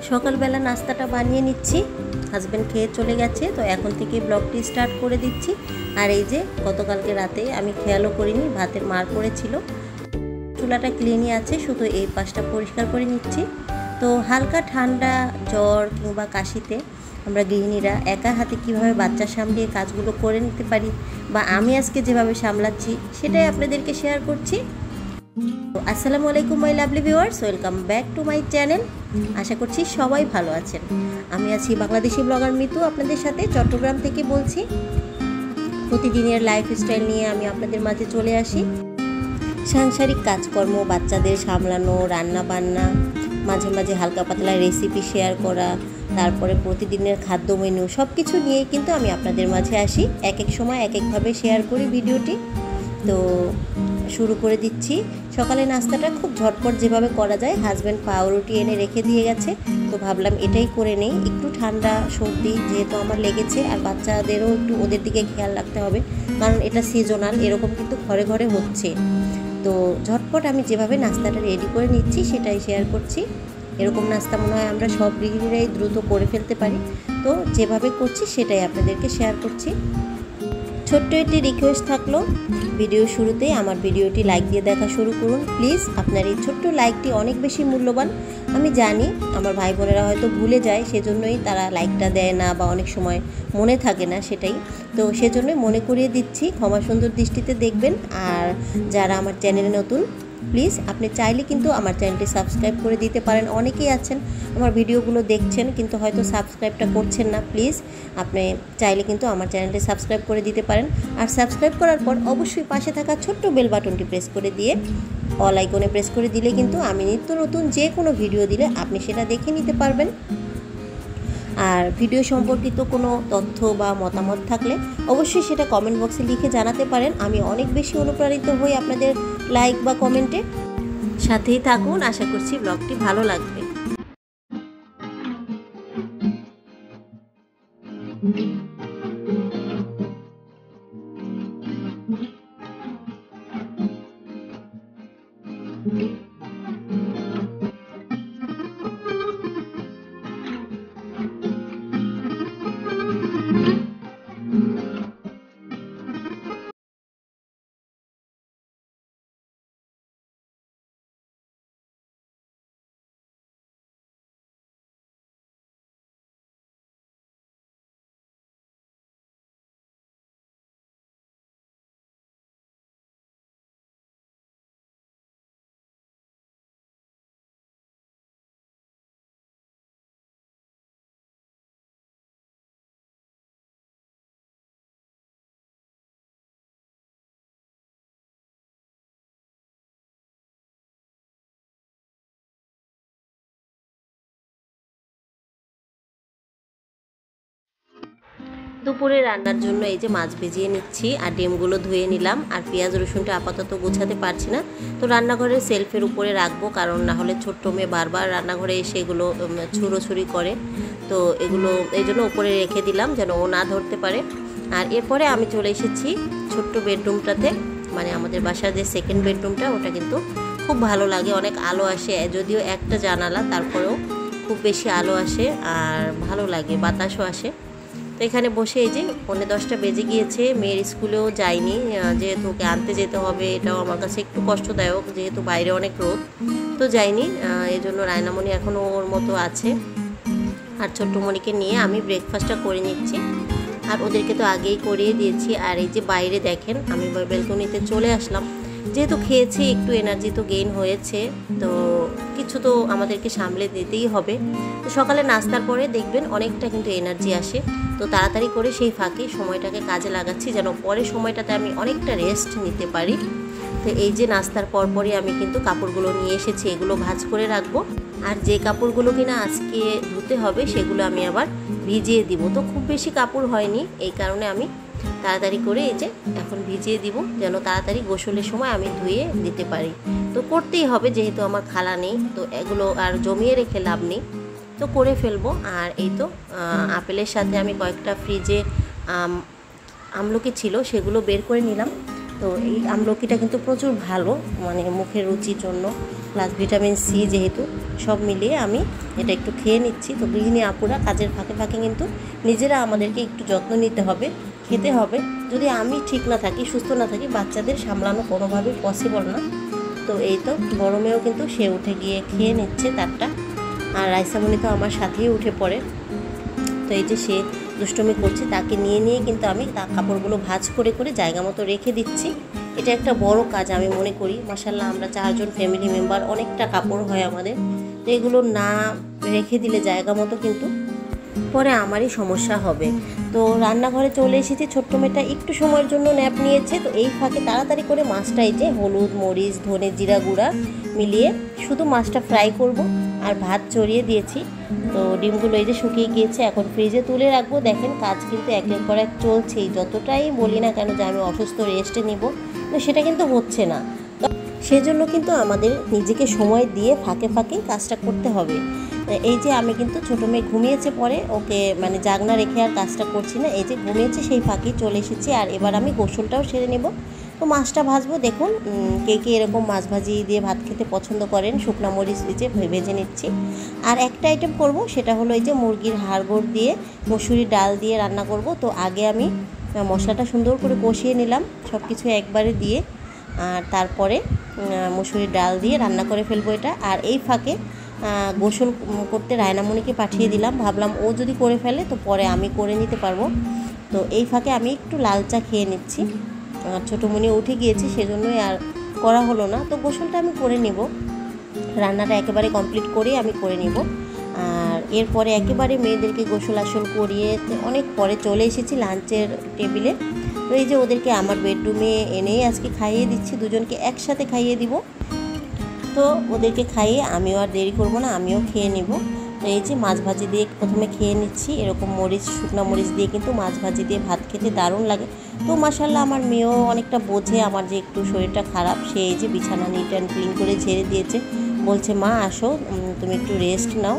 সকালবেলা নাস্তাটা বানিয়ে নিচ্ছি। হাজব্যান্ড খেয়ে চলে গেছে, তো এখন থেকে ব্লগটি স্টার্ট করে দিচ্ছি। আর এই যে গতকালকে রাতে আমি খেয়ালও করিনি, ভাতের মার পড়েছিল। চুলাটা ক্লিনই আছে, শুধু এই পাশটা পরিষ্কার করে নিচ্ছি। তো হালকা ঠান্ডা জ্বর কিংবা কাশিতে আমরা গৃহিণীরা একা হাতে কীভাবে বাচ্চা সামলিয়ে কাজগুলো করে নিতে পারি, বা আমি আজকে যেভাবে সামলাচ্ছি সেটাই আপনাদেরকে শেয়ার করছি। আসসালামু আলাইকুম my lovely viewers, welcome back to my channel. আশা করছি সবাই ভালো আছেন। আমি আছি বাংলাদেশি ব্লগার মিতু, আপনাদের সাথে চট্টগ্রাম থেকে বলছি। প্রতিদিনের লাইফস্টাইল নিয়ে আমি আপনাদের মাঝে চলে আসি। সাংসারিক কাজকর্ম, বাচ্চাদের সামলানো, রান্না বান্না, মাঝে মাঝে হালকা পাতলা রেসিপি শেয়ার করা, তারপরে প্রতিদিনের খাদ্য মেনু, সব কিছু নিয়েই কিন্তু আমি আপনাদের মাঝে আসি। এক এক সময় এক একভাবে শেয়ার করি ভিডিওটি। তো শুরু করে দিচ্ছি। সকালে নাস্তাটা খুব ঝটপট যেভাবে করা যায়, হাজব্যান্ড পাউরুটি এনে রেখে দিয়ে গেছে, তো ভাবলাম এটাই করে নেই। একটু ঠান্ডা সর্দি যেহেতু আমার লেগেছে, আর বাচ্চাদেরও একটু ওদের দিকে খেয়াল রাখতে হবে, কারণ এটা সিজনাল, এরকম কিন্তু ঘরে ঘরে হচ্ছে। তো ঝটপট আমি যেভাবে নাস্তাটা রেডি করে নিচ্ছি সেটাই শেয়ার করছি। এরকম নাস্তা মনে হয় আমরা সব গৃহিণীরাই দ্রুত করে ফেলতে পারি, তো যেভাবে করছি সেটাই আপনাদেরকে শেয়ার করছি। ছোট্ট একটি রিকোয়েস্ট থাকলো, ভিডিও শুরুতেই আমার ভিডিওটি লাইক দিয়ে দেখা শুরু করুন প্লিজ। আপনার এই ছোট্ট লাইকটি অনেক বেশি মূল্যবান। আমি জানি আমার ভাই বোনেরা হয়তো ভুলে যায়, সেজন্যই তারা লাইকটা দেয় না, বা অনেক সময় মনে থাকে না, সেটাই তো সেজন্যই মনে করিয়ে দিচ্ছি। ক্ষমা সুন্দর দৃষ্টিতে দেখবেন। আর যারা আমার চ্যানেলে নতুন, প্লিজ আপনি চাইলে কিন্তু আমার চ্যানেলটি সাবস্ক্রাইব করে দিতে পারেন। অনেকেই আছেন আমার ভিডিওগুলো দেখছেন কিন্তু হয়তো সাবস্ক্রাইবটা করছেন না। প্লিজ আপনি চাইলে কিন্তু আমার চ্যানেলটি সাবস্ক্রাইব করে দিতে পারেন। আর সাবস্ক্রাইব করার পর অবশ্যই পাশে থাকা ছোট্ট বেল বাটনটি প্রেস করে দিয়ে অল আইকনে প্রেস করে দিলে কিন্তু আমি নিত্য নতুন যে কোনো ভিডিও দিলে আপনি সেটা দেখে নিতে পারবেন। আর ভিডিও সম্পর্কিত কোনো তথ্য বা মতামত থাকলে অবশ্যই সেটা কমেন্ট বক্সে লিখে জানাতে পারেন। আমি অনেক বেশি অনুপ্রাণিত হই আপনাদের লাইক বা কমেন্টে। সাথেই থাকুন, আশা করছি ব্লগটি ভালো লাগবে। দুপুরে রান্নার জন্য এই যে মাছ ভেজিয়ে নিচ্ছি, আর ডিমগুলো ধুয়ে নিলাম। আর পেঁয়াজ রসুনটা আপাতত গোছাতে পারছি না, তো রান্নাঘরের সেলফের উপরে রাখবো, কারণ না হলে ছোট্ট মেয়ে বারবার রান্নাঘরে এসে এগুলো ছুড়োছুড়ি করে। তো এগুলো এই জন্য উপরে রেখে দিলাম যেন ও না ধরতে পারে। আর এরপরে আমি চলে এসেছি ছোট্ট বেডরুমটাতে, মানে আমাদের বাসার যে সেকেন্ড বেডরুমটা, ওটা কিন্তু খুব ভালো লাগে, অনেক আলো আসে, যদিও একটা জানালা, তারপরেও খুব বেশি আলো আসে আর ভালো লাগে, বাতাসও আসে। তো এখানে বসে এই যে 9:10 বেজে গিয়েছে, মেয়ের স্কুলেও যায়নি, যেহেতু ওকে আনতে যেতে হবে, এটাও আমার কাছে একটু কষ্টদায়ক, যেহেতু বাইরে অনেক রোদ, তো যাইনি। এই জন্য রায়নামণি এখনও ওর মতো আছে। আর ছোট্টমণিকে নিয়ে আমি ব্রেকফাস্টটা করে নিচ্ছি, আর ওদেরকে তো আগেই করিয়ে দিয়েছি। আর এই যে বাইরে দেখেন, আমি ব্যালকনিতে চলে আসলাম, যেহেতু খেয়েছি একটু এনার্জি তো গেইন হয়েছে, তো কিছু তো আমাদেরকে সামলে দিতেই হবে। তো সকালে নাস্তার পরে দেখবেন অনেকটা কিন্তু এনার্জি আসে, তো তাড়াতাড়ি করে সেই ফাঁকে সময়টাকে কাজে লাগাচ্ছি যেন পরে সময়টাতে আমি অনেকটা রেস্ট নিতে পারি। তো এই যে নাস্তার পরপরই আমি কিন্তু কাপড়গুলো নিয়ে এসেছি, এগুলো ভাঁজ করে রাখবো। আর যে কাপড়গুলো কিনা আজকে ধুতে হবে সেগুলো আমি আবার ভিজিয়ে দিব। তো খুব বেশি কাপড় হয়নি, এই কারণে আমি তাড়াতাড়ি করে এই যে এখন ভিজিয়ে দিব, যেন তাড়াতাড়ি গোসলের সময় আমি ধুয়ে দিতে পারি। তো করতেই হবে, যেহেতু আমার খালা নেই, তো এগুলো আর জমিয়ে রেখে লাভ নেই, তো করে ফেলবো। আর এই তো আপেলের সাথে আমি কয়েকটা ফ্রিজে আমলকি ছিল, সেগুলো বের করে নিলাম। তো এই আমলকিটা কিন্তু প্রচুর ভালো, মানে মুখের রুচির জন্য। প্লাস ভিটামিন সি যেহেতু, সব মিলিয়ে আমি এটা একটু খেয়ে নিচ্ছি। তো গৃহিণী আপুরা কাজের ফাঁকে ফাঁকে কিন্তু নিজেরা আমাদেরকে একটু যত্ন নিতে হবে, খেতে হবে। যদি আমি ঠিক না থাকি, সুস্থ না থাকি, বাচ্চাদের সামলানো কোনোভাবেই পসিবল না। তো এই তো বড় মেয়েও কিন্তু সে উঠে গিয়ে খেয়ে নিচ্ছে তারটা, আর রাইসামণি তো আমার সাথেই উঠে পড়ে। তো এই যে সে দুষ্টুমি করছে, তাকে নিয়ে নিয়ে কিন্তু আমি কাপড়গুলো ভাঁজ করে করে জায়গা মতো রেখে দিচ্ছি। এটা একটা বড় কাজ আমি মনে করি। মাশাআল্লাহ আমরা 4 জন ফ্যামিলি মেম্বার, অনেকটা কাপড় হয় আমাদের। তো এগুলো না রেখে দিলে জায়গা মতো কিন্তু পরে আমারই সমস্যা হবে। তো রান্নাঘরে চলে এসেছি, ছোট্ট মেয়েটা একটু সময়ের জন্য ন্যাপ নিয়েছে। তো এই ফাঁকে তাড়াতাড়ি করে মাছটা, এই যে হলুদ, মরিচ, ধনে, জিরা গুঁড়া মিলিয়ে শুধু মাছটা ফ্রাই করব, আর ভাত চড়িয়ে দিয়েছি। তো ডিমগুলো এই যে শুকিয়ে গিয়েছে, এখন ফ্রিজে তুলে রাখবো। দেখেন কাজ কিন্তু একের পর এক চলছেই। যতটাই বলি না কেন যে আমি অসুস্থ, রেস্টে নিব, তো সেটা কিন্তু হচ্ছে না। তো সেজন্য কিন্তু আমাদের নিজেকে সময় দিয়ে ফাঁকে ফাঁকে কাজটা করতে হবে। এই যে আমি কিন্তু ছোটো মেয়ে ঘুমিয়েছে, পরে ওকে মানে জাগনা রেখে আর কাজটা করছি না। এই যে ঘুমিয়েছে সেই ফাঁকেই চলে এসেছি, আর এবার আমি গোসলটাও সেরে নেব। তো মাছটা ভাজবো। দেখুন কে কে এরকম মাছ ভাজি দিয়ে ভাত খেতে পছন্দ করেন, শুকনো মরিচ দিয়ে ভেজে নিচ্ছি। আর একটা আইটেম করব, সেটা হলো এই যে মুরগির হাড়গোড় দিয়ে মসুরি ডাল দিয়ে রান্না করব। তো আগে আমি মশলাটা সুন্দর করে কষিয়ে নিলাম সব কিছু একবারে দিয়ে, আর তারপরে মসুরির ডাল দিয়ে রান্না করে ফেলবো এটা। আর এই ফাঁকে গোসল করতে রায়নামণিকে পাঠিয়ে দিলাম, ভাবলাম ও যদি করে ফেলে তো পরে আমি করে নিতে পারবো। তো এই ফাঁকে আমি একটু লাল চা খেয়ে নিচ্ছি। ছোটোমণি উঠে গিয়েছে, সেজন্যই আর করা হলো না। তো গোসলটা আমি করে নেব, রান্নাটা একেবারে কমপ্লিট করেই আমি করে নেব। আর এরপরে একেবারে মেয়েদেরকে গোসল আসল করিয়ে অনেক পরে চলে এসেছি লাঞ্চের টেবিলে। তো এই যে ওদেরকে আমার বেডরুমে এনেই আজকে খাইয়ে দিচ্ছি, দুজনকে একসাথে খাইয়ে দিব। তো ওদেরকে খাইয়ে আমিও আর দেরি করব না, আমিও খেয়ে নেব। তো এই যে মাছ ভাজি দিয়ে প্রথমে খেয়ে নিচ্ছি। এরকম মরিচ, শুকনো মরিচ দিয়ে কিন্তু মাছ ভাজি দিয়ে ভাত খেতে দারুণ লাগে। তো মাশাআল্লাহ আমার মেয়েও অনেকটা বোঝে আমার যে একটু শরীরটা খারাপ। সে এই যে বিছানা নিট অ্যান্ড ক্লিন করে ঝেড়ে দিয়েছে, বলছে মা আসো তুমি একটু রেস্ট নাও।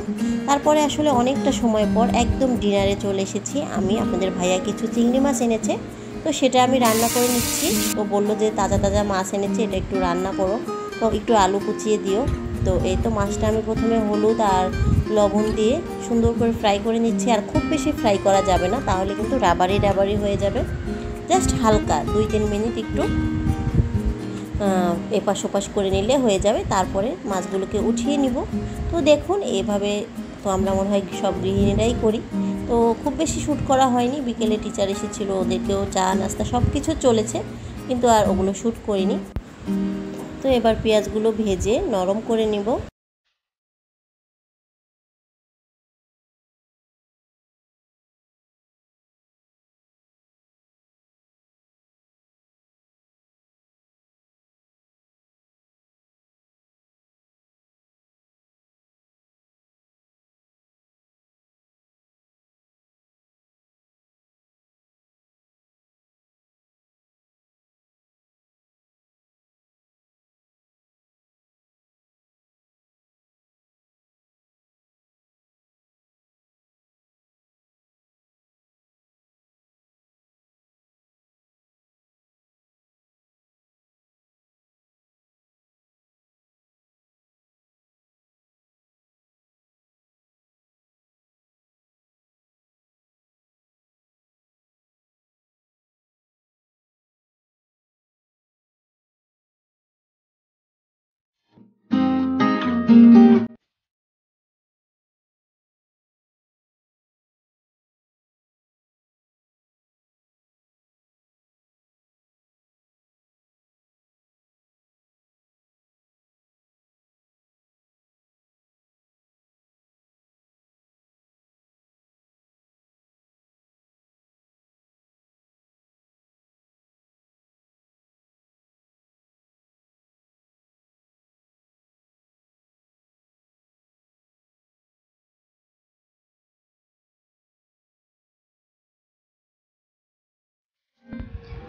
তারপরে আসলে অনেকটা সময় পর একদম ডিনারে চলে এসেছি আমি। আপনাদের ভাইয়া কিছু চিংড়ি মাছ এনেছে, তো সেটা আমি রান্না করে নিচ্ছি। তো বললো যে তাজা তাজা মাছ এনেছে, এটা একটু রান্না করো, তো একটু আলু কুচিয়ে দিও। তো এই তো মাছটা আমি প্রথমে হলুদ আর লবণ দিয়ে সুন্দর করে ফ্রাই করে নিচ্ছি। আর খুব বেশি ফ্রাই করা যাবে না, তাহলে কিন্তু রাবারি রাবারি হয়ে যাবে। জাস্ট হালকা 2-3 মিনিট একটু এপাশ ওপাশ করে নিলে হয়ে যাবে। তারপরে মাছগুলোকে উঠিয়ে নিব। তো দেখুন এইভাবে তো আমরা মনে হয় সব গৃহিণীরাই করি। তো খুব বেশি শ্যুট করা হয়নি, বিকেলে টিচার এসেছিলো, ওদেরকেও চা নাস্তা সব কিছু চলেছে, কিন্তু আর ওগুলো শ্যুট করিনি। তো এবার পেঁয়াজগুলো ভেজে নরম করে নিব।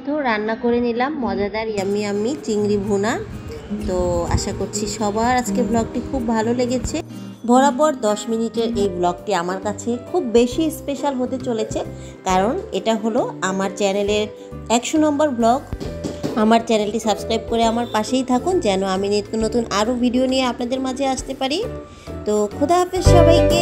তো রান্না করে নিলাম মজাদার ইয়াম্মি ইয়াম্মি চিংড়ি ভুনা। তো আশা করছি সবার আজকে ব্লগটি খুব ভালো লেগেছে। বরাবর 10 মিনিটের এই ব্লগটি আমার কাছে খুব বেশি স্পেশাল হতে চলেছে, কারণ এটা হলো আমার চ্যানেলের 100 নম্বর ব্লগ। আমার চ্যানেলটি সাবস্ক্রাইব করে আমার পাশেই থাকুন, যেন আমি নিত্য নতুন আরও ভিডিও নিয়ে আপনাদের মাঝে আসতে পারি। তো খোদা হাফেজ সবাইকে।